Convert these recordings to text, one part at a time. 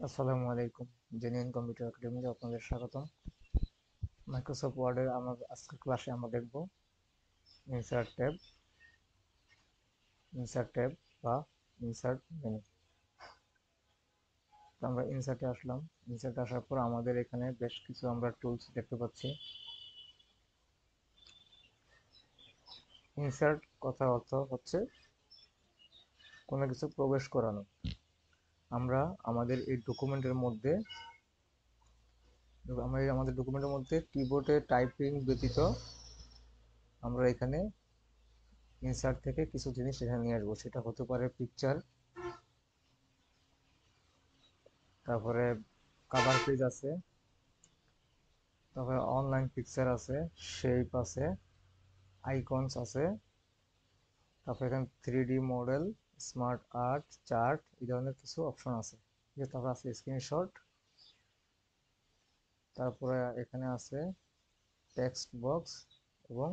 আসসালামু আলাইকুম। Genuine computer একাডেমিতে আপনাদের স্বাগতম। মাইক্রোসফট ওয়ার্ডের আজকের ক্লাসে আমরা দেখব ইনসার্ট ট্যাব ইনসার্ট ট্যাব বা ইনসার্ট মেনু। আমরা ইনসার্টে আসলাম। ইনসার্টে আসার পর আমাদের এখানে বেশ কিছু আমরা টুলস দেখতে পাচ্ছি। ইনসার্ট কথার অর্থ হচ্ছে কোনো কিছু প্রবেশ করানো। আমরা আমাদের এই ডকুমেন্টের মধ্যে কিবোর্ডে টাইপিং ব্যতীত আমরা এখানে ইনসার্ট থেকে কিছু জিনিস এখানে নিয়ে আসবো। সেটা হতে পারে পিকচার, তারপরে কভার পেজ আছে, তারপরে অনলাইন পিকচার আছে, শেপ আছে, আইকনস আছে, তারপরে এখানে 3D model, smart art, chart, এই ধরনের কিছু অপশন আছে। তারপরে আছে স্ক্রিনশট, তারপরে এখানে আছে টেক্সট বক্স এবং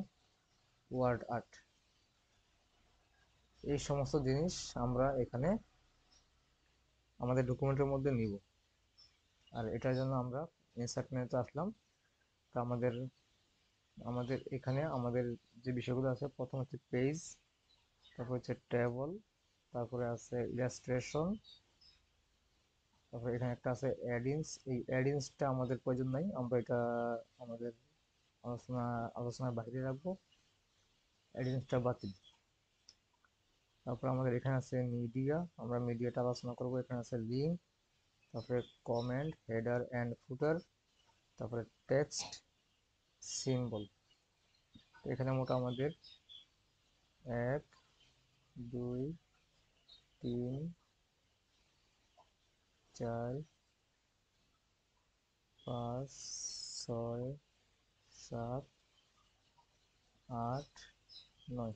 ওয়ার্ড আর্ট। এই সমস্ত জিনিস আমরা এখানে আমাদের ডকুমেন্টের মধ্যে নিব। আর এটার জন্য আমরা ইনসার্ট মেনুতে আসলাম। তো আমাদের আমাদের এখানে আমাদের যে বিষয়গুলো আছে, প্রথম হচ্ছে পেজ, তারপর হচ্ছে টেবল, তারপরে আছে ইলাস্ট্রেশন, তারপরে এখানে একটা আছে অ্যাডিনস। এই অ্যাডিনসটা আমাদের প্রয়োজন নাই, আমরা এটা আমাদের আলোচনার বাইরে রাখবো, অ্যাডিনসটা বাতিল। তারপর আমাদের এখানে আছে মিডিয়া, আমরা মিডিয়াটা আলোচনা করব। এখানে আছে লিঙ্ক, তারপরে কমেন্ট, হেডার অ্যান্ড ফুটার, তারপরে টেক্সট, সিম্বল। এখানে মোট আমাদের 1 2 3 4 5 6 7 8 9,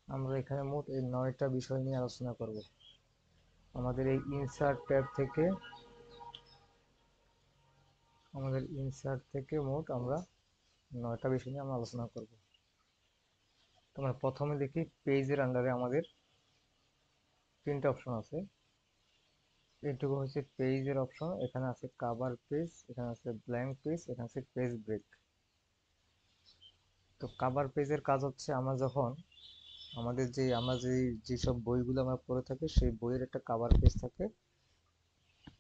আমরা এখানে মোট এই 9টা বিষয় নিয়ে আলোচনা করব। আমাদের এই ইনসার্ট থেকে মোট আমরা 9টা বিষয় নিয়ে আমরা আলোচনা করব। তোমরা প্রথমে দেখি পেজের আন্ডারে আমাদের 3টা অপশন আছে। এইটুকু হচ্ছে পেজের অপশন। এখানে আছে কভার পেজ, এখানে আছে ব্ল্যাঙ্ক পেজ, এখানে আছে পেজ ব্রেক। তো কভার পেজের কাজ হচ্ছে আমরা যেসব বইগুলো আমরা পড়ে থাকি সেই বইয়ের একটা কভার পেজ থাকে,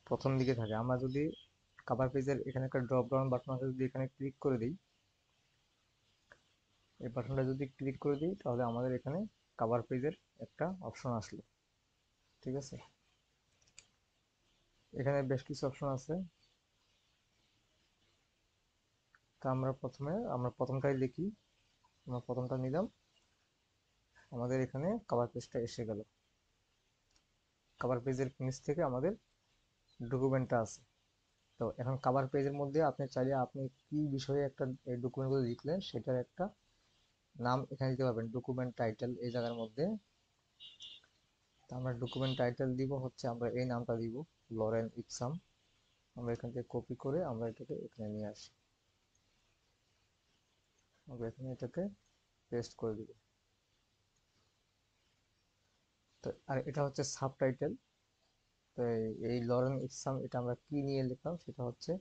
প্রথম দিকে থাকে। আমরা যদি কভার পেজের এখানে একটা ড্রপ ডাউন বাটন আছে, যদি এখানে ক্লিক করে দিই, এই বাটনটা যদি ক্লিক করে দিই, তাহলে আমাদের এখানে কভার পেজের একটা অপশন আসলো। ঠিক আছে, এখানে বেশ কিছু অপশন আছে। তা আমরা প্রথমটাই লিখি। আমরা প্রথমটা নিলাম, আমাদের এখানে কভার পেজটা এসে গেল। কভার পেজের নিচ থেকে আমাদের ডকুমেন্টটা আছে। তো এখন কভার পেজের মধ্যে আপনি চাইলে আপনি কি বিষয়ে একটা এই ডকুমেন্টগুলো লিখলেন সেটার একটা নাম এখানে দিতে পারবেন, ডকুমেন্ট টাইটেল এই জায়গার মধ্যে। তো আমরা ডকুমেন্ট টাইটেল দিব হচ্ছে, আমরা এই নামটা দিব, লরেন ইপসাম। আমরা এখান থেকে কপি করে আমরা এটাকে এখানে নিয়ে আসি। আমরা এখানে এটাকে পেস্ট করে দিব। তো আর এটা হচ্ছে সাবটাইটেল। তো এই লরেন ইপসাম, এটা আমরা কি নিয়ে লিখলাম সেটা হচ্ছে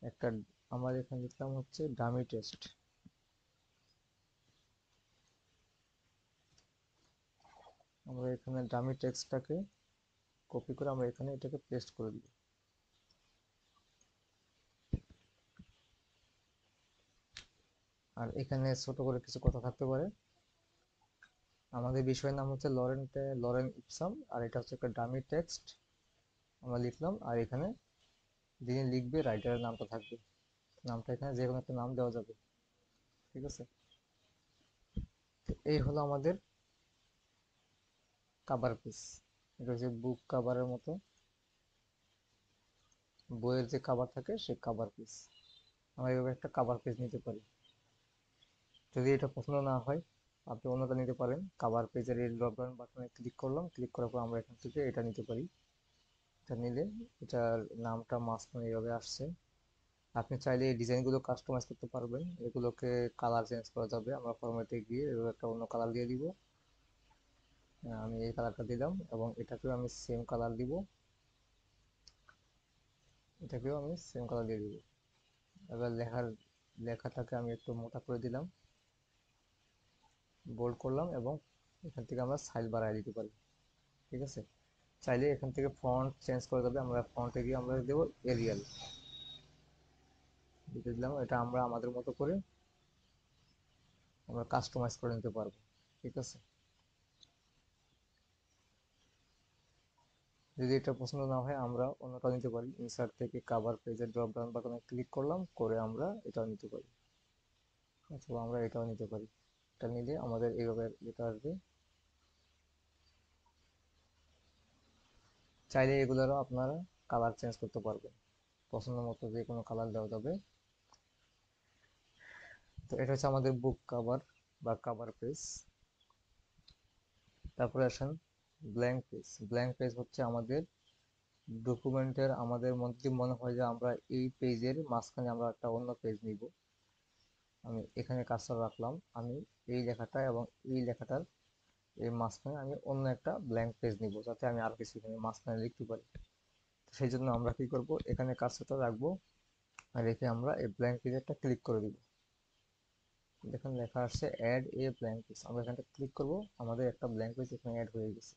একটা, আমরা এখানে লিখলাম হচ্ছে ডামি টেস্ট। আমরা এখানে ডামি টেক্সটটাকে কপি করে আমরা এখানে এটাকে পেস্ট করে দিব। আর এখানে ছোট করে কিছু কথা থাকতে পারে। আমাদের বিষয়ের নাম হচ্ছে লরেন ইপসাম, আর এটা হচ্ছে একটা ডামি টেক্সট আমরা লিখলাম। আর এখানে যিনি লিখবে রাইটারের নামটা থাকবে, নামটা এখানে যে কোনো একটা নাম দেওয়া যাবে। ঠিক আছে, তো এই হলো আমাদের কাভার পেজ। এটা হচ্ছে বুক কাভারের মতো, বইয়ের যে কাভার থাকে সেই কাভার পেজ। আমরা এইভাবে একটা কাভার পেজ নিতে পারি। যদি এটা পছন্দ না হয়, আপনি অন্যটা নিতে পারেন। কাভার পেজের এই ড্রপ ডাউন বাটনে ক্লিক করলাম, ক্লিক করার পর আমরা এখান থেকে এটা নিতে পারি। এটা নিলে এটার নামটা মাঝখানে এইভাবে আসছে। আপনি চাইলে এই ডিজাইনগুলো কাস্টমাইজ করতে পারবেন, এগুলোকে কালার চেঞ্জ করা যাবে। আমরা ফরম্যাটে গিয়ে এগুলো একটা অন্য কালার দিয়ে দিব। আমি এই কালারটা দিলাম এবং এটাকেও আমি সেম কালার দিব। এটাকেও আমি সেম কালার দিয়ে দিব। এবার লেখাটাকে আমি একটু মোটা করে দিলাম, বোল্ড করলাম, এবং এখান থেকে আমরা সাইজ বাড়ায় দিতে পারি। ঠিক আছে, চাইলে এখান থেকে ফন্ট চেঞ্জ করে দেবে, আমরা ফন্টে গিয়ে আমরা দেবো এরিয়াল, দিতে দিলাম। এটা আমরা আমাদের মতো করে আমরা কাস্টমাইজ করে নিতে পারবো। ঠিক আছে, যদি এটা পছন্দ না হয় আমরা অন্যটা নিতে পারি। ইনসার্ট থেকে কাভার পেজের ড্রপ ডাউন বাটনে ক্লিক করলাম, করে আমরা এটাও নিতে পারি, অথবা আমরা এটাও নিতে পারি। এটা নিলে আমাদের এইভাবে এটা আসবে। চাইলে এগুলোরও আপনারা কালার চেঞ্জ করতে পারবেন, পছন্দ মতো যে কোনো কালার দেওয়া যাবে। তো এটা হচ্ছে আমাদের বুক কাভার বা কাভার পেজ। তারপরে আসেন ব্ল্যাঙ্ক পেজ। ব্ল্যাঙ্ক পেজ হচ্ছে আমাদের ডকুমেন্টের, আমাদের মধ্যে মনে হয় যে আমরা এই পেজের মাঝখানে আমরা একটা অন্য পেজ নিব, আমি এখানে কার্সর রাখলাম, আমি এই লেখাটা এবং এই লেখাটার এই মাঝখানে আমি অন্য একটা ব্ল্যাঙ্ক পেজ নিব, যাতে আমি আর কিছু এখানে মাঝখানে লিখতে পারি। সেই জন্য আমরা কি করব, এখানে কার্সরটা রাখবো, আর রেখে আমরা এই ব্ল্যাঙ্ক পেজে একটা ক্লিক করে দিব। দেখুন লেখা আসছে অ্যাড এ ব্ল্যাঙ্ক পেজ, আমরা এখানটা ক্লিক করব, আমাদের একটা ব্ল্যাঙ্ক পেজ এখানে অ্যাড হয়ে গেছে।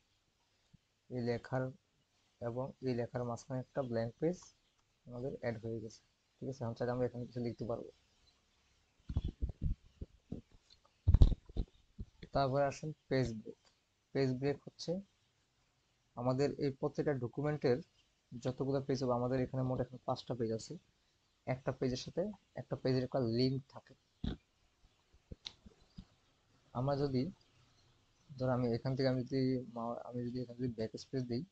এই লেখার এবং এই লেখার মাঝখানে একটা ব্ল্যাঙ্ক পেজ আমাদের অ্যাড হয়ে গেছে। ঠিক আছে, এখন চাইলে আমরা এখানে কিছু লিখতে পারবো। তারপরে আসেন পেজ ব্রেক। পেজ ব্রেক হচ্ছে আমাদের এই প্রত্যেকটা ডকুমেন্টের যতগুলো পেজ হবে, আমাদের এখানে মোট এখন 5টা পেজ আছে, একটা পেজের সাথে একটা পেজের একটা লিঙ্ক থাকে। আমরা যদি ধর আমি এখান থেকে আমি যদি এখান থেকে ব্যাক স্পেস দিই,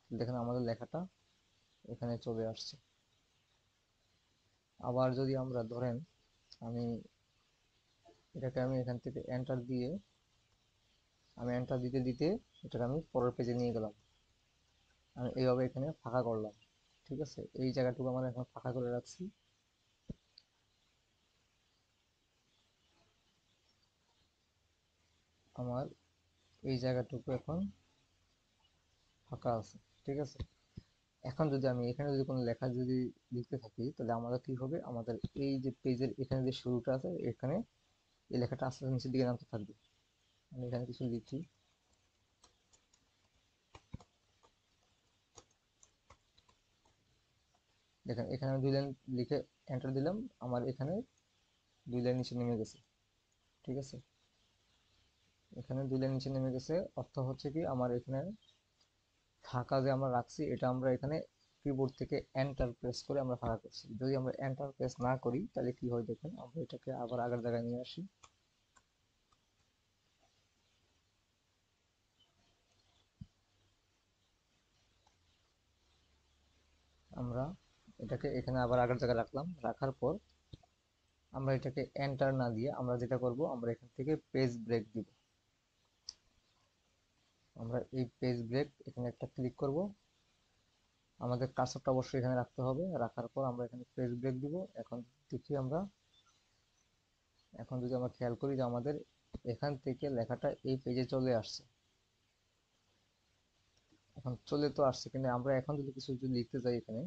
দেখেন আমাদের লেখাটা এখানে চলে আসছে। আবার যদি আমরা ধরেন আমি এটাকে আমি এখান থেকে এন্টার দিয়ে, আমি এন্টার দিতে দিতে এটাকে আমি পরের পেজে নিয়ে গেলাম, আমি এইভাবে এখানে ফাঁকা করলাম। ঠিক আছে, এই জায়গাটুকু আমরা এখন ফাঁকা করে রাখছি। আমার এই জায়গাটুকু এখন ফাঁকা আছে। ঠিক আছে, এখন যদি আমি এখানে যদি কোনো লেখা যদি লিখতে থাকি, তাহলে আমাদের কি হবে, আমাদের এই যে পেজের এখানে যে শুরুটা আছে, এখানে এই লেখাটা আস্তে আস্তে নিচের দিকে নামতে থাকবে। আমি এখানে কিছু লিখি, দেখেন এখানে আমি 2 লাইন লিখে এন্টার দিলাম, আমার এখানে 2 লাইন নিচে নেমে গেছে। ঠিক আছে, এখানে 2 লাইন নিচে নেমে গেছে, অর্থ হচ্ছে কি আমার এখানে ফাঁকা যে আমরা রাখছি, এটা আমরা এখানে কিবোর্ড থেকে এন্টার প্রেস করে আমরা ফাঁকা করছি। যদি আমরা এন্টার প্রেস না করি তাহলে কি হয় দেখেন, আমরা এটাকে আবার আগের জায়গায় নিয়ে আসি, আমরা এটাকে এখানে আবার আগের জায়গায় রাখলাম, রাখার পর আমরা এটাকে এন্টার না দিয়ে আমরা যেটা করব, আমরা এখান থেকে পেজ ব্রেক দিব। আমরা এই পেজ ব্রেক এখানে একটা ক্লিক করব, আমাদের কার্সরটা অবশ্যই এখানে রাখতে হবে, রাখার পর আমরা এখানে পেজ ব্রেক দিব। এখন দেখি আমরা, এখন যদি আমরা খেয়াল করি যে আমাদের এখান থেকে লেখাটা এই পেজে চলে আসছে, এখন চলে তো আসছে, কিন্তু আমরা এখন যদি কিছু যদি লিখতে চাই এখানে,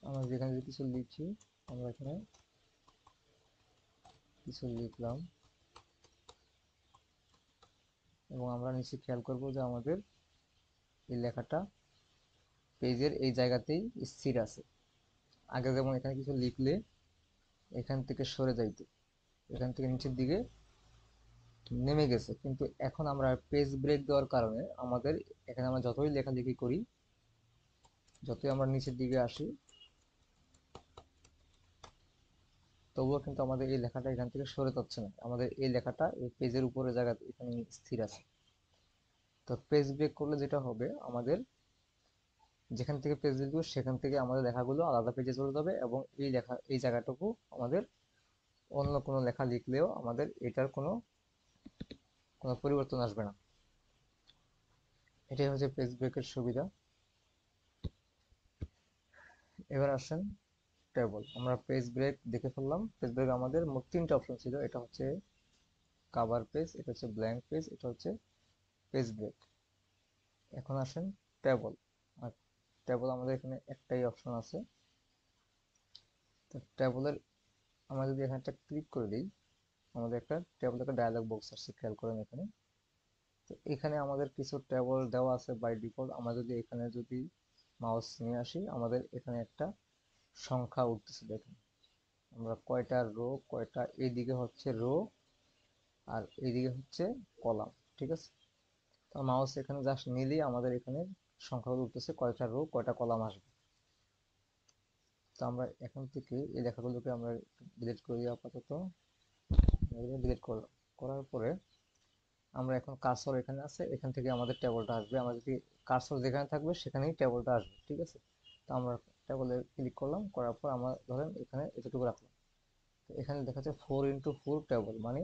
আমরা যেখানে যদি কিছু লিখি, আমরা এখানে কিছু লিখলাম, এবং আমরা নিচে খেয়াল করব যে আমাদের এই লেখাটা পেজের এই জায়গাতেই স্থির আছে। আগে যেমন এখানে কিছু লিখলে এখান থেকে সরে যাইতো, এখান থেকে নিচের দিকে নেমে গেছে, কিন্তু এখন আমরা পেজ ব্রেক দেওয়ার কারণে আমাদের এখানে আমরা যতই লেখালেখি করি, যতই আমরা নিচের দিকে আসি, তবুও কিন্তু আমাদের এই লেখাটা এখান থেকে সরে যাচ্ছে না, আমাদের এই লেখাটা এই পেজের উপরে জায়গা এখানে স্থির আছে। তো পেজ ব্রেক করলে যেটা হবে, আমাদের যেখান থেকে পেজ দিব সেখান থেকে আমাদের লেখাগুলো আলাদা পেজে চলে যাবে, এবং এই লেখা এই জায়গাটুকু আমাদের অন্য কোনো লেখা লিখলেও আমাদের এটার কোনো কোনো পরিবর্তন আসবে না। এটাই হচ্ছে পেজ ব্রেকের সুবিধা। এবার আসেন টেবল। আমরা পেজ ব্রেক দেখে ফেললাম, পেজ ব্রেক আমাদের মোট 3টা অপশন ছিল, এটা হচ্ছে কাভার পেজ, এটা হচ্ছে ব্ল্যাঙ্ক পেজ, এটা হচ্ছে পেজ ব্রেক। এখন আসেন টেবল। আর টেবল আমাদের এখানে একটাই অপশন আছে। তো টেবলের আমরা যদি এখানে একটা ক্লিক করে দিই, আমাদের একটা টেবল একটা ডায়ালগ বক্স আসছে, খেয়াল করেন এখানে। তো এখানে আমাদের কিছু টেবল দেওয়া আছে বাই ডিফল্ট। আমরা যদি এখানে যদি মাউস নিয়ে আসি, আমাদের এখানে একটা সংখ্যা উঠতেছে, দেখেন আমরা কয়টা রো, কয়টা, এইদিকে হচ্ছে রো আর এইদিকে হচ্ছে কলাম, ঠিক আছে। তো মাউস এখানে জাস্ট নিলেই আমাদের এখানে সংখ্যাগুলো উঠতেছে, কয়টা রো কয়টা কলাম আসবে। তো আমরা এখান থেকে এই লেখাগুলোকে আমরা ডিলিট করে দিই আপাতত। ডিলিট করার পরে আমরা এখন কার্সর এখানে আছে, এখান থেকে আমাদের টেবলটা আসবে। আমরা যদি কার্সর যেখানে থাকবে সেখানেই টেবলটা আসবে, ঠিক আছে। তো আমরা টেবলে ক্লিক করলাম, করার পর আমরা ধরেন এখানে এতটুকু রাখলাম। তো এখানে দেখা যাচ্ছে 4x4 টেবল, মানে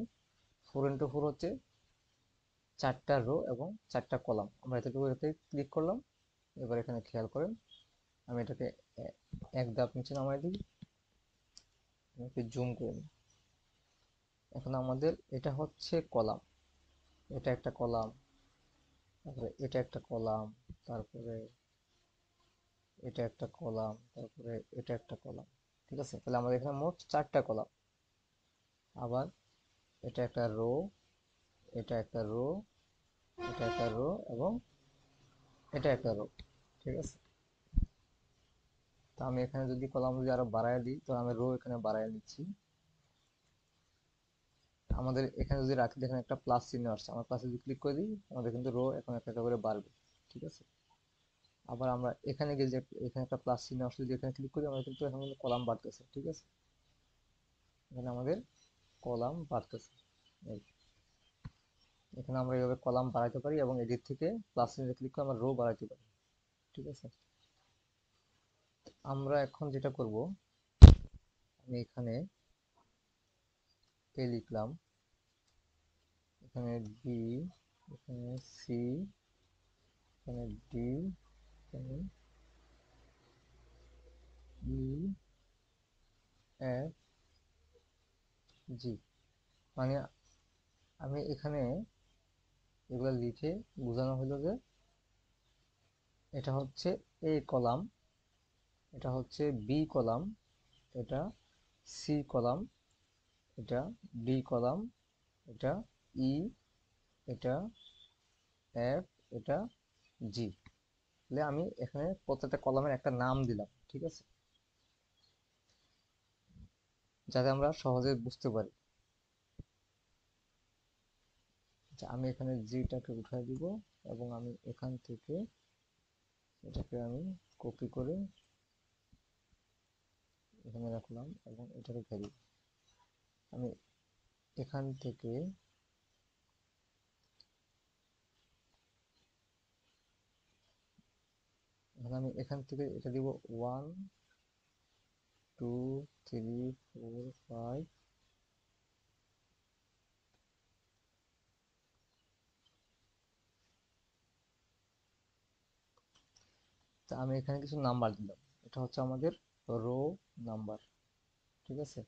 4x4 হচ্ছে 4টা রো এবং 4টা কলাম। আমরা এতটুকু এতে ক্লিক করলাম। এবার এখানে খেয়াল করেন, আমি এটাকে এক ধাপ নিচে নামাই দিই, আমি জুম করে নিই। এখন আমাদের এটা হচ্ছে কলাম, এটা একটা কলাম, তারপরে এটা একটা কলাম, তারপরে এটা একটা কলাম, তারপরে এটা একটা কলাম, ঠিক আছে। তাহলে আমাদের এখানে মোট 4টা কলাম। আবার এটা একটা রো, এটা একটা রো, এটা একটা রো এবং এটা একটা রো, ঠিক আছে। তো আমি এখানে যদি কলাম যদি আরো বাড়ায় দিই, তো আমি রো এখানে বাড়ায় নিচ্ছি। আমাদের এখানে যদি রাখি, দেখেন একটা প্লাস চিহ্ন আসছে, আমরা প্লাসে যদি ক্লিক করে দিই, আমাদের কিন্তু রো এখন একটা একটা করে বাড়বে, ঠিক আছে। আবার আমরা এখানে গিয়ে যে এখানে একটা প্লাস চিহ্ন আসলে যদি এখানে ক্লিক করি, আমরা কিন্তু এখন কিন্তু কলাম বাড়তেছে, ঠিক আছে। এখানে আমাদের কলাম বাড়তেছে। এখানে আমরা এইভাবে কলাম বাড়াইতে পারি এবং এদিক থেকে প্লাস চিহ্নে ক্লিক করে আমরা রো বাড়াইতে পারি, ঠিক আছে। আমরা এখন যেটা করব, আমি এখানে এ লিখলাম, এখানে বি, এখানে সি, এখানে ডি, এখানে ই, এফ, জি। মানে আমি এখানে এগুলো লিখে বোঝানো হলো যে এটা হচ্ছে এ কলাম, এটা হচ্ছে বি কলাম, এটা সি কলাম, এটা ডি কলাম, এটা ই, এটা এফ, এটা জি। তাহলে আমি এখানে প্রত্যেকটা কলামের একটা নাম দিলাম, ঠিক আছে, যাতে আমরা সহজে বুঝতে পারি। আচ্ছা, আমি এখানে জিটাকে উঠাই দিব এবং আমি এখান থেকে এটাকে আমি কপি করে এখানে রাখলাম এবং এটাকে ফেলি। আমি এখান থেকে আমি এখান থেকে এটা দিব 1 2 3 4 5। তা আমি এখানে কিছু নাম্বার দিলাম, এটা হচ্ছে আমাদের রো নাম্বার, ঠিক আছে।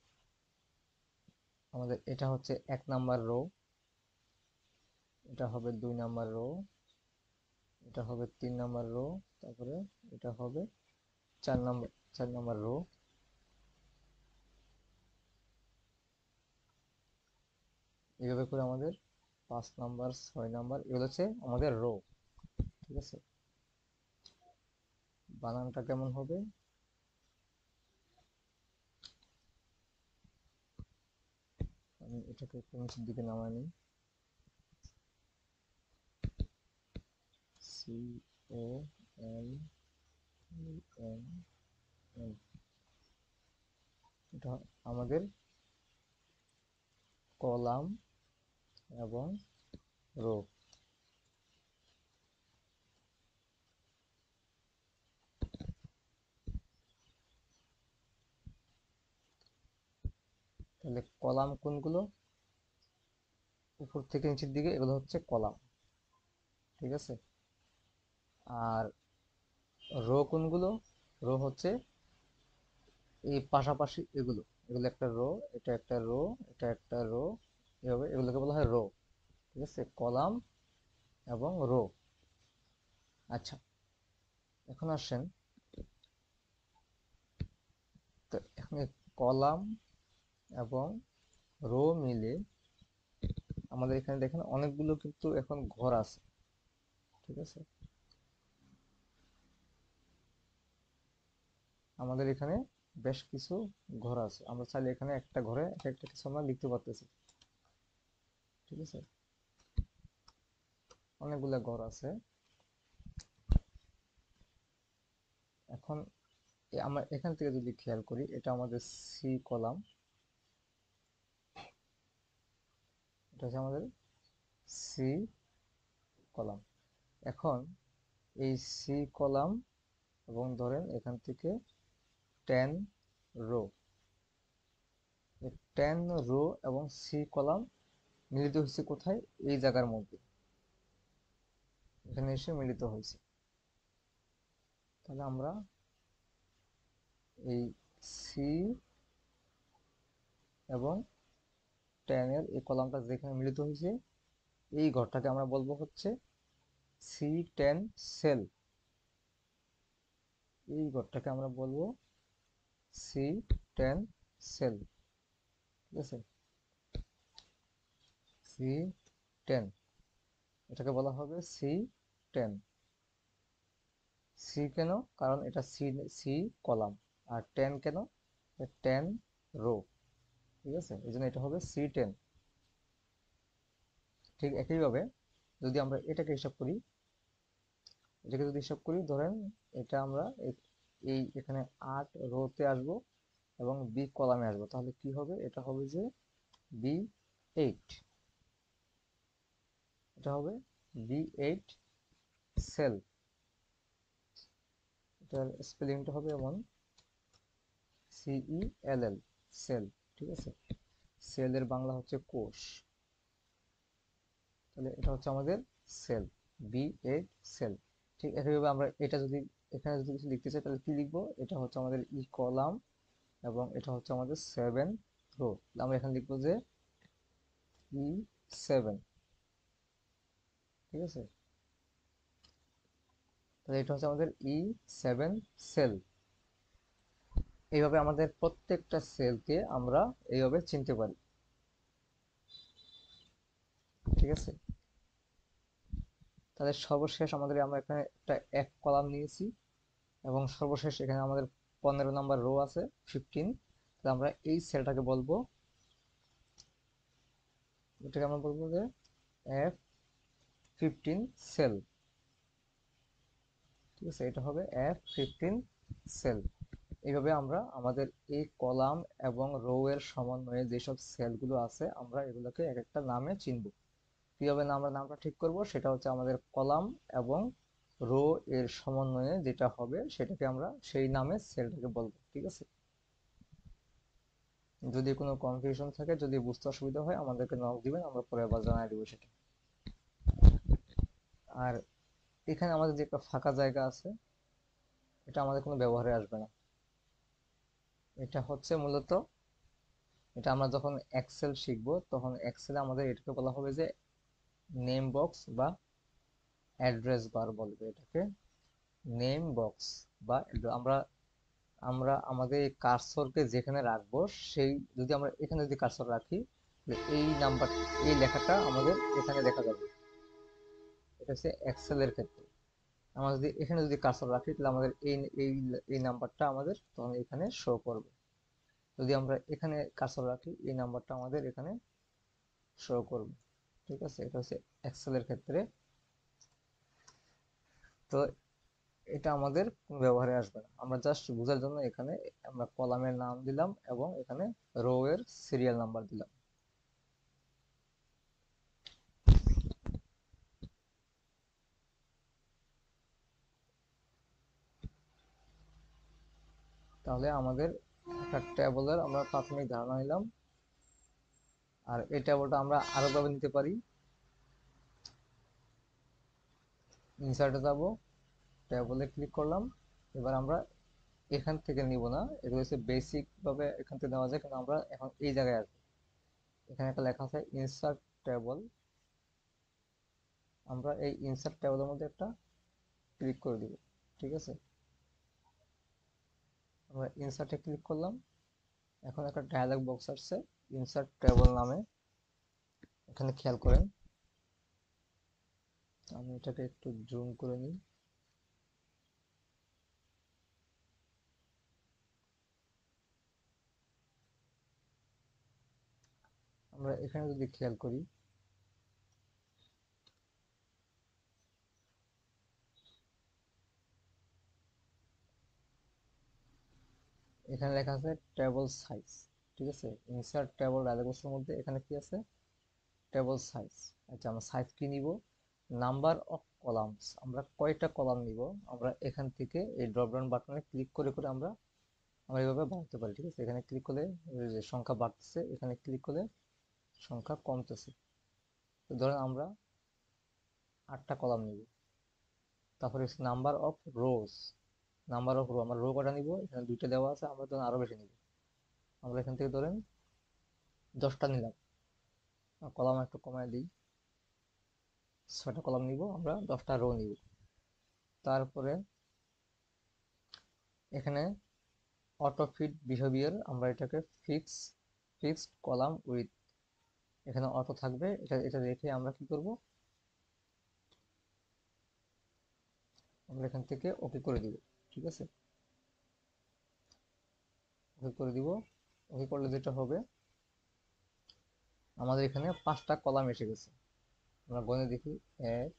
আমাদের এটা হচ্ছে 1 নাম্বার রো, এটা হবে 2 নাম্বার রো, এটা হবে 3 নাম্বার রো, তারপরে এটা হবে 4 নাম্বার রো। এইভাবে করে আমাদের 5 নাম্বার 6 নাম্বার, এগুলো হচ্ছে আমাদের রো, ঠিক আছে। বানানটা কেমন হবে, আমি এটাকে একটু নিচের দিকে নামাই নিই, C O N N N, এটা আমাদের কলাম এবং রো। তাহলে কলাম কোনগুলো, উপর থেকে নিচের দিকে এগুলো হচ্ছে কলাম, ঠিক আছে। আর রো কোনগুলো, রো হচ্ছে এই পাশাপাশি এগুলো, এগুলো একটা রো, এটা একটা রো, এটা একটা রো, এভাবে এগুলোকে বলা হয় রো। ঠিক আছে, কলাম এবং রো। আচ্ছা, এখন আসেন, তো এখানে কলাম এবং রো মিলে আমাদের এখানে দেখেন অনেকগুলো কিন্তু এখন ঘর আছে। ঠিক আছে, আমাদের এখানে বেশ কিছু ঘর আছে, আমরা চাইলে এখানে একটা ঘরে এক একটা কিছু আমরা লিখতে পারতেছি। ঠিক আছে, অনেকগুলো ঘর আছে। এখন আমরা এখান থেকে যদি খেয়াল করি, এটা আমাদের সি কলাম, এটা হচ্ছে আমাদের সি কলাম। এখন এই সি কলাম এবং ধরেন এখান থেকে 10 রো, 10 রো এবং সি কলাম মিলিত হয়েছে কোথায়? এই জায়গার মধ্যে, এখানে এসে মিলিত হয়েছে। তাহলে আমরা এই সি এবং 10 এর এই কলামটা যেখানে মিলিত হয়েছে, এই ঘরটাকে আমরা বলবো হচ্ছে C10 সেল। এই ঘরটাকে আমরা বলবো C10 সেল। ঠিক আছে, C10, এটাকে বলা হবে C10। সি কেন? কারণ এটা সি, সি কলাম। আর 10 কেন? 10 রো। ঠিক আছে, এই জন্য এটা হবে C10। ঠিক একইভাবে যদি আমরা এটাকে হিসাব করি, এটাকে যদি হিসাব করি, ধরেন এটা আমরা এই এখানে 8 রোতে আসবো এবং বি কলামে আসবো, তাহলে কি হবে? এটা হবে যে B8, এটা হবে B8 সেল। এটার স্পেলিংটা হবে এমন CELL, সেল। ঠিক আছে, সেলের বাংলা হচ্ছে কোষ। তাহলে এটা হচ্ছে আমাদের সেল, B8 সেল। ঠিক একইভাবে আমরা এটা যদি এখানে যদি কিছু লিখতে চাই, তাহলে কি লিখবো? এটা হচ্ছে আমাদের ই কলাম এবং এটা হচ্ছে আমাদের 7 রো। আমরা এখানে লিখবো যে E7। ঠিক আছে, তাহলে এটা হচ্ছে আমাদের E7 সেল। এইভাবে আমাদের প্রত্যেকটা সেলকে আমরা এইভাবে চিনতে পারি। ঠিক আছে, তাহলে সর্বশেষ আমাদের আমরা এখানে একটা এক কলাম নিয়েছি এবং সর্বশেষ এখানে আমাদের 15 নাম্বার রো আছে, 15। তাহলে আমরা এই সেলটাকে বলবো, এটাকে আমরা বলবো যে F15 সেল। ঠিক আছে, এটা হবে F15 সেল। এইভাবে আমরা আমাদের এই কলাম এবং রো এর সমন্বয়ে যেসব সেলগুলো আছে, আমরা এগুলোকে এক একটা নামে চিনব। কিভাবে আমরা নামটা ঠিক করব? সেটা হচ্ছে আমাদের কলাম এবং রো এর সমন্বয়ে যেটা হবে সেটাকে আমরা সেই নামে সেলটাকে বলবো। ঠিক আছে, যদি কোনো কনফিউশন থাকে, যদি বুঝতে অসুবিধা হয়, আমাদেরকে নক দিবেন, আমরা পরে আবার জানাই দিব সেটা। আর এখানে আমাদের যে একটা ফাঁকা জায়গা আছে, এটা আমাদের কোনো ব্যবহারে আসবে না। এটা হচ্ছে মূলত, এটা আমরা যখন এক্সেল শিখবো তখন এক্সেলে আমাদের এটাকে বলা হবে যে নেম বক্স বা অ্যাড্রেস বার বলবে এটাকে। নেম বক্স বা আমরা আমরা আমাদের এই কার্সরকে যেখানে রাখবো, সেই যদি আমরা এখানে যদি কার্সর রাখি, এই নাম্বার, এই লেখাটা আমাদের এখানে দেখা যাবে। এটা হচ্ছে এক্সেলের ক্ষেত্রে। আমরা যদি এখানে যদি কার্সর রাখি, তাহলে আমাদের এই এই এই নাম্বারটা আমাদের তখন এখানে শো করবে। যদি আমরা এখানে কার্সর রাখি, এই নাম্বারটা আমাদের এখানে শো করবে। ঠিক আছে, এটা হচ্ছে এক্সেলের ক্ষেত্রে। তো এটা আমাদের কোনো ব্যবহারে আসবে না, আমরা জাস্ট বোঝার জন্য এখানে আমরা কলামের নাম দিলাম এবং এখানে রো এর সিরিয়াল নাম্বার দিলাম। তাহলে আমাদের একটা ট্যাবলের আমরা প্রাথমিক ধারণা নিলাম। আর এই ট্যাবলটা আমরা আরো ভাবে নিতে পারি। ইনসার্টে যাব, ট্যাবলে ক্লিক করলাম। এবার আমরা এখান থেকে নিব না, এগুলো হচ্ছে বেসিক ভাবে এখান থেকে নেওয়া যায়, কিন্তু আমরা এখন এই জায়গায় আসবো। এখানে একটা লেখা আছে ইনসার্ট ট্যাবল। আমরা এই ইনসার্ট টেবিলের মধ্যে একটা ক্লিক করে দিব। ঠিক আছে, আমরা ইনসার্টে ক্লিক করলাম। এখন একটা ডায়ালগ বক্স আসছে ইনসার্ট টেবল নামে। এখানে খেয়াল করেন, আমি এটাকে একটু জুম করে নিই। আমরা এখানে যদি খেয়াল করি, এখানে লেখা আছে টেবল সাইজ। ঠিক আছে, ইনসার্ট টেবল ডায়ালগ বক্সের মধ্যে এখানে কি আছে, টেবল সাইজ। আচ্ছা, আমরা সাইজ কি নিব, নাম্বার অফ কলামস, আমরা কয়টা কলাম নিব, আমরা এখান থেকে এই ড্রপ ডাউন বাটনে ক্লিক করে করে আমরা আমরা এইভাবে বাড়তে পারি। ঠিক আছে, এখানে ক্লিক করলে যে সংখ্যা বাড়তেছে, এখানে ক্লিক করলে সংখ্যা কমতেছে। তো ধরেন আমরা 8টা কলাম নিব। তারপরে number of rose, number of rho, আমরা রো কটা নিব, এখানে 2টা দেওয়া আছে, আমরা ধরেন আরো বেশি নিব। আমরা এখান থেকে ধরেন 10টা নিলাম, কলাম একটু কমায় দিই, 6টা কলাম নিব, আমরা 10টা রো নিব। তারপরে এখানে অটো ফিট বিহেভিয়ার, আমরা এটাকে ফিক্সড কলাম উইথ, এখানে অটো থাকবে, এটা এটা রেখে আমরা কি করব, আমরা এখান থেকে ওকে করে দিব। ঠিক আছে, ওকে করে দিব। ওকে করলে যেটা হবে, আমাদের এখানে 5টা কলাম এসে গেছে। আমরা গণে দেখি, 1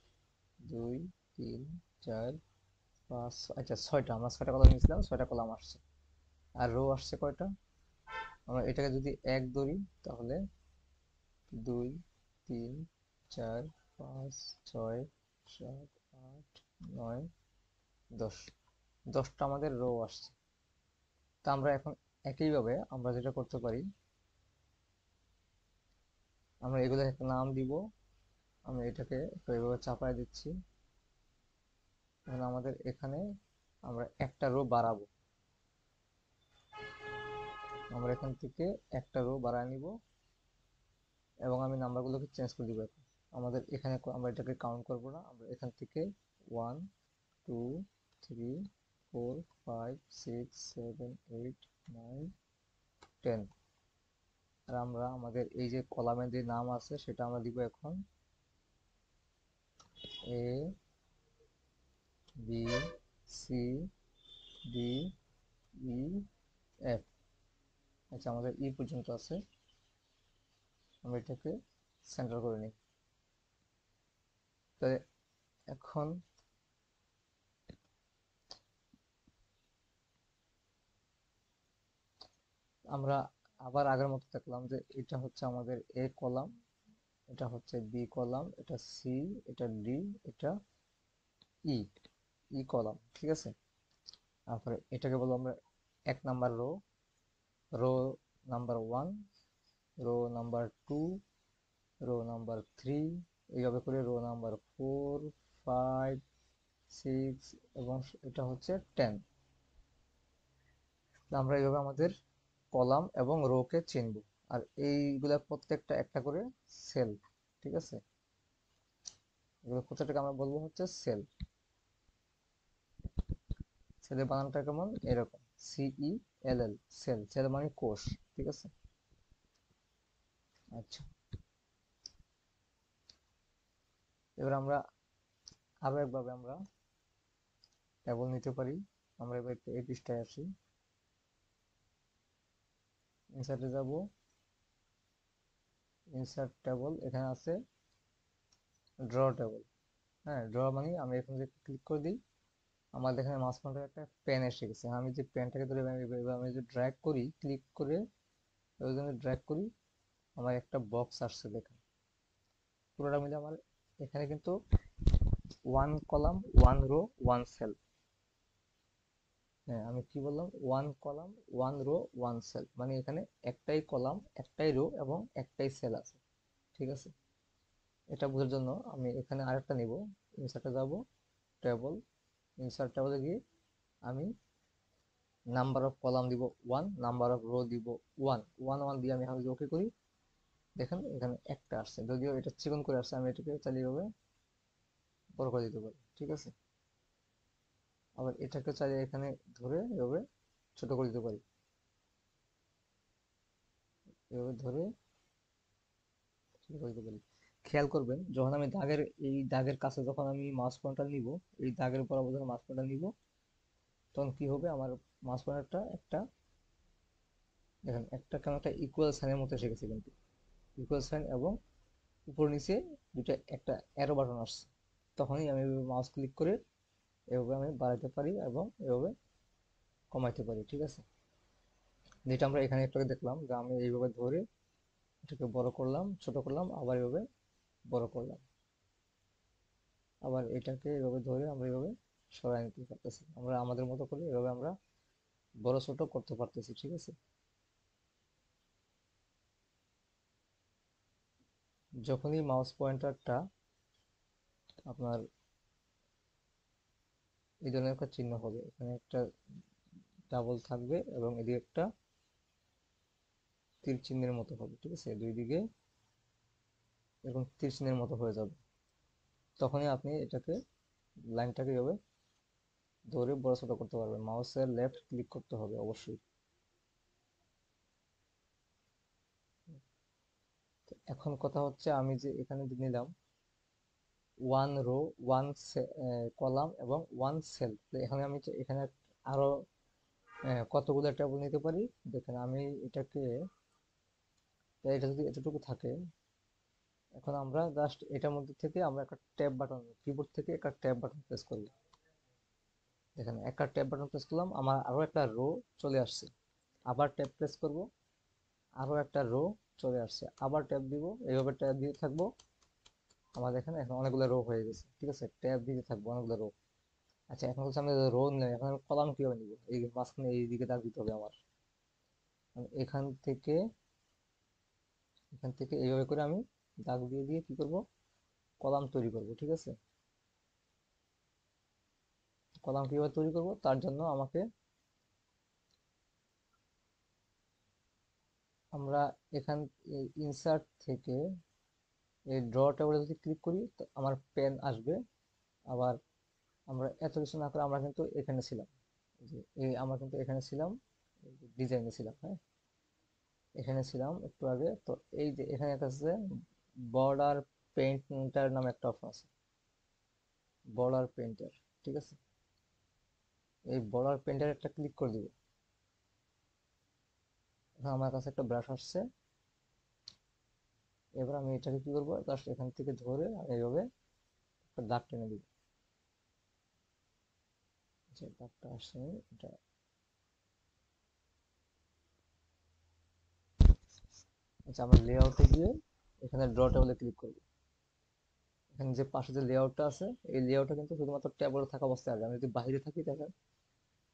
2 3 4 5, আচ্ছা 6টা, আমরা 6টা কলাম নিয়েছিলাম, 6টা কলাম আসছে। আর রো আসছে কয়টা, আমরা এটাকে যদি 1 ধরি, তাহলে 2 3 4 5 6 7 8 9 10, 10টা আমাদের রো আসছে। তা আমরা এখন একইভাবে আমরা যেটা করতে পারি, আমরা এগুলো একটা নাম দিব। আমরা এটাকে একটু এইভাবে চাপায় দিচ্ছি। এখন আমাদের এখানে আমরা একটা রো বাড়াবো, আমরা এখান থেকে একটা রো বাড়ায় নিব এবং আমি নাম্বারগুলোকে চেঞ্জ করে দিব। এখন আমাদের এখানে আমরা এটাকে কাউন্ট করব না, আমরা এখান থেকে 1 2 3 4 5 6 7 8 9 10। আর আমরা আমাদের এই যে কলামের যে নাম আছে সেটা আমরা দিব এখন A B C D E F. আচ্ছা, আমাদের ই পর্যন্ত আছে, আমরা এটাকে সেন্টার করে নিই। তো এখন আমরা আবার আগের মতো দেখলাম যে এটা হচ্ছে আমাদের এ কলাম, এটা হচ্ছে বি কলাম, এটা সি, এটা ডি, এটা ই, ই কলাম। ঠিক আছে, তারপরে এটাকে বলবো আমরা 1 number rho, rho number 1, rho number 2, rho number 3, এইভাবে করে রো নাম্বার 4 5 6 এবং এটা হচ্ছে 10। আমরা এইভাবে আমাদের কলাম এবং রো কে চিনব। আর এইগুলা প্রত্যেকটা একটা করে সেল। ঠিক আছে, এগুলো প্রত্যেকটাকে আমরা বলবো হচ্ছে সেল। সেলের বানানটা কেমন, এরকম CELL, সেল, সেল মানে কোষ। ঠিক আছে, আচ্ছা, এবার আমরা আরো একভাবে আমরা টেবল নিতে পারি। আমরা এবার একটু এই পৃষ্ঠায় আসি, ইনসার্টে যাব, ইনসার্ট টেবল, এখানে আছে ড্র টেবল। হ্যাঁ, ড্র মানে আমি এখানে যদি ক্লিক করে দিই, আমাদের এখানে মাঝখানে একটা পেন এসে গেছে। আমি যে পেনটাকে ধরে আমি যদি ড্র্যাগ করি, ক্লিক করে ওই জন্য ড্র্যাগ করি, আমার একটা বক্স আসছে। দেখেন, পুরোটা মিলে আমার এখানে কিন্তু 1 কলাম 1 রো 1 সেল। হ্যাঁ, আমি কি বললাম, 1 কলাম 1 রো 1 সেল, মানে এখানে একটাই কলাম, একটাই রো এবং একটাই সেল আছে। ঠিক আছে, এটা বোঝার জন্য আমি এখানে আরেকটা নিব, ইনসার্টে যাব, টেবল, ইনসার্ট টেবলে গিয়ে আমি নাম্বার অফ কলাম দিব 1, নাম্বার অফ রো দিব 1, 1 1 দিয়ে আমি এখন ওকে করি, দেখেন এখানে একটা আসছে, যদিও এটা চিকন করে আসছে, আমি এটাকে চালিয়ে হবে বড় করে দিতে পারি, ঠিক আছে। আবার এটাকে চাইলে এখানে ধরে এভাবে ছোট করে দিতে পারি, এভাবে ধরে ছোট করে দিতে পারি। খেয়াল করবেন যখন আমি এই দাগের কাছে যখন আমি মাউস পয়েন্টার নিব, এই দাগের বরাবর যখন মাউস পয়েন্টার নিব, তখন কি হবে, আমার মাউস পয়েন্টারটা একটা, দেখেন একটা কেমন একটা ইকুয়াল সাইনের মতো এসে গেছে, কিন্তু ইকুয়াল সাইন এবং উপর নিচে দুটো একটা অ্যারো বাটন আসছে। তখনই আমি মাউস ক্লিক করে এভাবে আমি বাড়াতে পারি এবং এভাবে কমাইতে পারি, ঠিক আছে। যেটা আমরা এখানে একটু আগে দেখলাম, যে আমি এইভাবে ধরে এটাকে বড় করলাম, ছোট করলাম, আবার এভাবে বড় করলাম, আবার এটাকে এভাবে ধরে আমরা এভাবে সরাই নিতে পারতেছি। আমরা আমাদের মতো করে এভাবে আমরা বড় ছোট করতে পারতেছি, ঠিক আছে। যখনই মাউস পয়েন্টারটা আপনার এই ধরনের একটা চিহ্ন হবে, এখানে একটা ডাবল থাকবে এবং এদিকে একটা তীর চিহ্নের মতো হবে, ঠিক আছে, দুই দিকে এরকম তীর চিহ্নের মতো হয়ে যাবে, তখনই আপনি এটাকে লাইনটাকে এভাবে ধরে বড় ছোট করতে পারবেন। মাউসের লেফট ক্লিক করতে হবে অবশ্যই। এখন কথা হচ্ছে, আমি যে এখানে নিলাম ওয়ান রো, ওয়ান কলাম এবং ওয়ান সেল, এখানে আমি এখানে আরো কতগুলো টেবিল নিতে পারি। দেখেন আমি এটাকে, এটা যদি এতটুকু থাকে, এখন আমরা জাস্ট এটার মধ্যে থেকে আমরা একটা ট্যাব বাটন, কিবোর্ড থেকে একটা ট্যাব বাটন প্রেস করব। দেখেন একটা ট্যাব বাটন প্রেস করলাম, আমার আরো একটা রো চলে আসছে। আবার ট্যাব প্রেস করব, আরো একটা রো চলে আসছে। আবার ট্যাব দিব, এইভাবে ট্যাব দিয়ে থাকবো। আমাদের এখানে এখন অনেকগুলো রো হয়ে গেছে, ঠিক আছে, ট্যাব দিতে থাকবো অনেকগুলো রো। আচ্ছা, এখন হচ্ছে আমি রো নিলাম, এখন আমি কলাম কিভাবে নিব, এই মাঝখানে এই দিকে দাগ দিতে হবে আমার। আমি এখান থেকে এইভাবে করে আমি দাগ দিয়ে দিয়ে কি করব, কলাম তৈরি করব, ঠিক আছে। কলাম কিভাবে তৈরি করব, তার জন্য আমাকে, আমরা এখান ইনসার্ট থেকে এই ড্র ট্যাবে যদি ক্লিক করি, তো আমার পেন আসবে। আবার আমরা এত কিছু না করে আমরা কিন্তু এখানে ছিলাম, যে এই আমরা কিন্তু এখানে ছিলাম, ডিজাইনে ছিলাম, হ্যাঁ, এখানে ছিলাম একটু আগে। তো এই যে এখানে একটা আছে বর্ডার পেইন্টার নামে একটা অপশন আছে, বর্ডার পেইন্টার, ঠিক আছে। এই বর্ডার পেইন্টার একটা ক্লিক করে দিব। এখন আমার কাছে একটা ব্রাশ আসছে। এবার আমি এটাকে কি করবো, জাস্ট এখান থেকে ধরে আমি এইভাবে একটা দাগ টেনে দিব। যে দাগটা আসছে এটা, আচ্ছা, আমরা লেআউটে গিয়ে এখানে ড্র টেবিলে ক্লিক করব। এখানে যে পাশে যে লেআউটটা আছে, এই লেআউটটা কিন্তু শুধুমাত্র ট্যাবে থাকা অবস্থায় আসবে। আমি যদি বাইরে থাকি, দেখেন,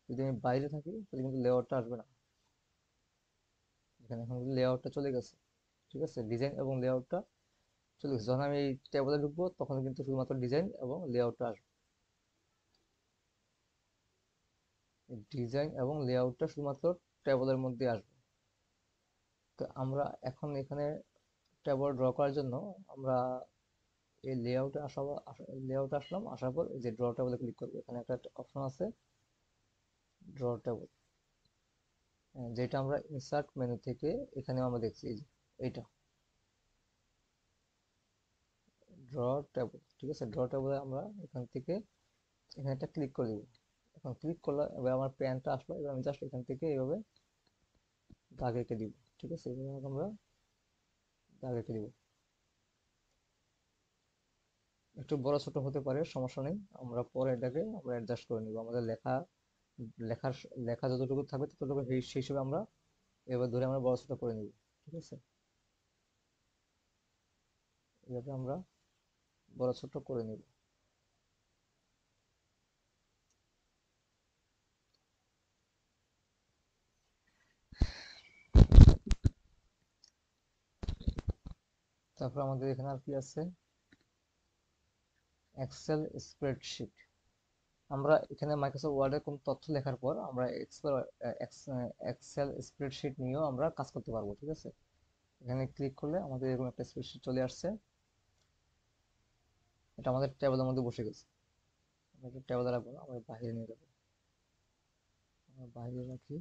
যদি আমি বাইরে থাকি তাহলে কিন্তু লেআউটটা আসবে না। এখানে এখন লেআউটটা চলে গেছে, ঠিক আছে, ডিজাইন এবং লেআউটটা চলে গেছে। যখন আমি এই ট্যাবে ঢুকবো, তখন কিন্তু শুধুমাত্র ডিজাইন এবং লেআউটটা আসবে। ডিজাইন এবং লেআউটটা শুধুমাত্র ট্যাবের মধ্যে আসবে। তো আমরা এখন এখানে ট্যাব ড্র করার জন্য আমরা এই লেআউটে আসলাম, আসার পর এই যে ড্র ট্যাবে ক্লিক করবো। এখানে একটা অপশন আছে ড্র ট্যাব, যেটা আমরা ইনসার্ট মেনু থেকে এখানে আমরা দেখছি, এই যে এইটা ড্র ট্যাব, ঠিক আছে। ড্র ট্যাবে আমরা এখান থেকে এখানে একটা ক্লিক করে দিব। এখন ক্লিক করলে এবার আমার প্যানটা আসলো, এবার আমি জাস্ট এখান থেকে এইভাবে দাগ এঁকে দিব, ঠিক আছে। এবার আমরা দাগ এঁকে দিব, একটু বড় ছোট হতে পারে, সমস্যা নেই, আমরা পরে এটাকে আমরা অ্যাডজাস্ট করে নিব। আমাদের লেখার লেখা যতটুকু থাকবে ততটুকু সেই হিসেবে আমরা এবার ধরে আমরা বড় ছোট করে নিব, ঠিক আছে। এভাবে আমরা বড় ছোট করে নিব। তারপর আমাদের এখানে আর কি আছে, এক্সেল স্প্রেডশিট। আমরা এখানে মাইক্রোসফট ওয়ার্ডে কোন তথ্য লেখার পর আমরা এক্সেল স্প্রেডশিট নিয়েও আমরা কাজ করতে পারবো, ঠিক আছে। এখানে ক্লিক করলে আমাদের এরকম একটা স্প্রেডশিট চলে আসছে। এটা আমাদের টেবিলের মধ্যে বসে গেছে। আমরা এটা টেবিলে রাখবো না, আমরা বাইরে নিয়ে যাবো। আমরা বাইরে রাখি,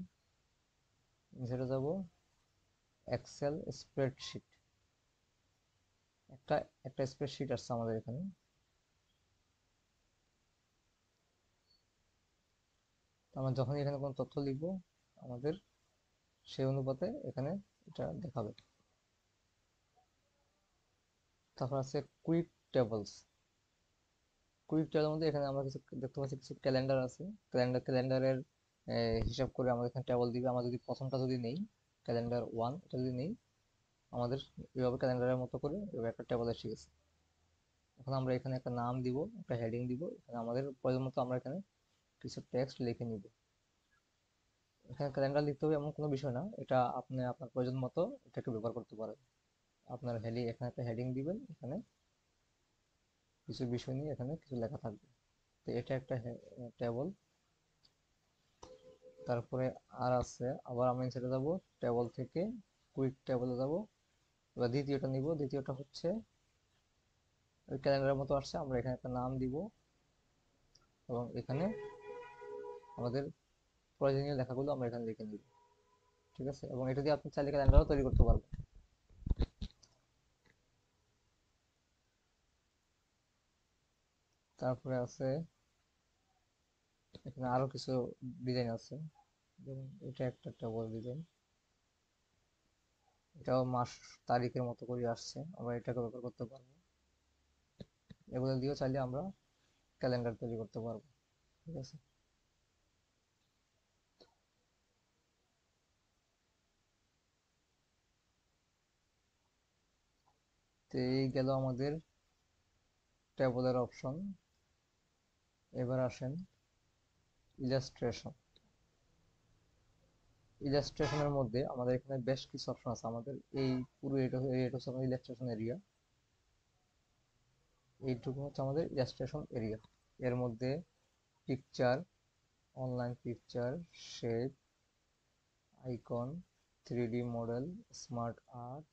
নিচে যাবো এক্সেল স্প্রেডশিট। একটা একটা স্প্রেডশিট আসছে আমাদের এখানে। আমরা যখন এখানে কোনো তথ্য লিখবো, আমাদের সেই অনুপাতে এখানে এটা দেখাবে। তারপর আছে কুইক টেবলস। কুইক টেবলের মধ্যে এখানে আমরা কিছু দেখতে পাচ্ছি, কিছু ক্যালেন্ডার আছে। ক্যালেন্ডারের হিসাব করে আমাদের এখানে টেবল দিবে। আমরা যদি প্রথমটা যদি নেই, ক্যালেন্ডার 1 এটা যদি নেই, আমাদের এইভাবে ক্যালেন্ডারের মতো করে এভাবে একটা টেবল এসে গেছে। এখন আমরা এখানে একটা নাম দিব, একটা হেডিং দিব। এখানে আমাদের প্রয়োজন মতো আমরা এখানে কিছু টেক্সট লিখে নিব। এখানে ক্যালেন্ডার লিখতে হবে এমন কোনো বিষয় না, এটা আপনি আপনার প্রয়োজন মতো এটাকে ব্যবহার করতে পারেন। আপনার হেডিং, এখানে একটা হেডিং দিবেন, এখানে কিছু বিষয় নিয়ে এখানে কিছু লেখা থাকবে। তো এটা একটা টেবল। তারপরে আর আছে, আবার আমি সেটা যাব টেবল থেকে কুইক টেবলে যাব। এবার দ্বিতীয়টা নিব। দ্বিতীয়টা হচ্ছে ওই ক্যালেন্ডারের মতো আসছে, আমরা এখানে একটা নাম দিব এবং এখানে আমাদের প্রয়োজনীয় লেখাগুলো আমরা এখানে লিখে নিব। ঠিক আছে, এবং এটা দিয়ে আপনি চাইলে ক্যালেন্ডারও তৈরি করতে পারবেন। তারপরে আছে এখানে আরো কিছু ডিজাইন আছে, যেমন এটা একটা টেবল ডিজাইন। এটাও মাস তারিখের মতো করে আসছে, আমরা এটাকে ব্যবহার করতে পারবো। এগুলো দিয়েও চাইলে আমরা ক্যালেন্ডার তৈরি করতে পারবো। ঠিক আছে, তো এই গেল আমাদের ট্যাবলের অপশন। এবার আসেন ইলাস্ট্রেশন। ইলাস্ট্রেশনের মধ্যে আমাদের এখানে বেশ কিছু অপশন আছে। আমাদের এই পুরো এটা হচ্ছে আমাদের ইলাস্ট্রেশন এরিয়া। এইটুকু হচ্ছে আমাদের ইলাস্ট্রেশন এরিয়া। এর মধ্যে picture, online picture, shape, icon, 3D model, smart art,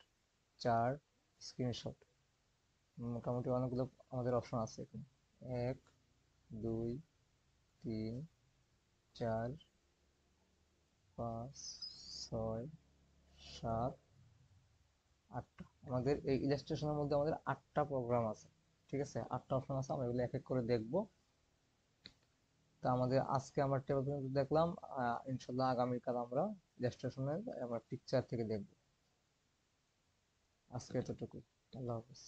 chart, screenshot, মোটামুটি অনেকগুলো আমাদের অপশন আছে এখানে। 1, 2, 3, 4, 5, 6, 7, 8টা। আমাদের এই ইলাস্ট্রেশনের মধ্যে আমাদের 8টা প্রোগ্রাম আছে। ঠিক আছে, 8টা অপশন আছে, আমরা এগুলো এক এক করে দেখবো। তা আমাদের আজকে আমরা টেবিল পর্যন্ত দেখলাম। ইনশাল্লাহ আগামীকাল আমরা ইলাস্ট্রেশনের আমরা পিকচার থেকে দেখবো। আজকে এতটুকু। আল্লাহ হাফিজ।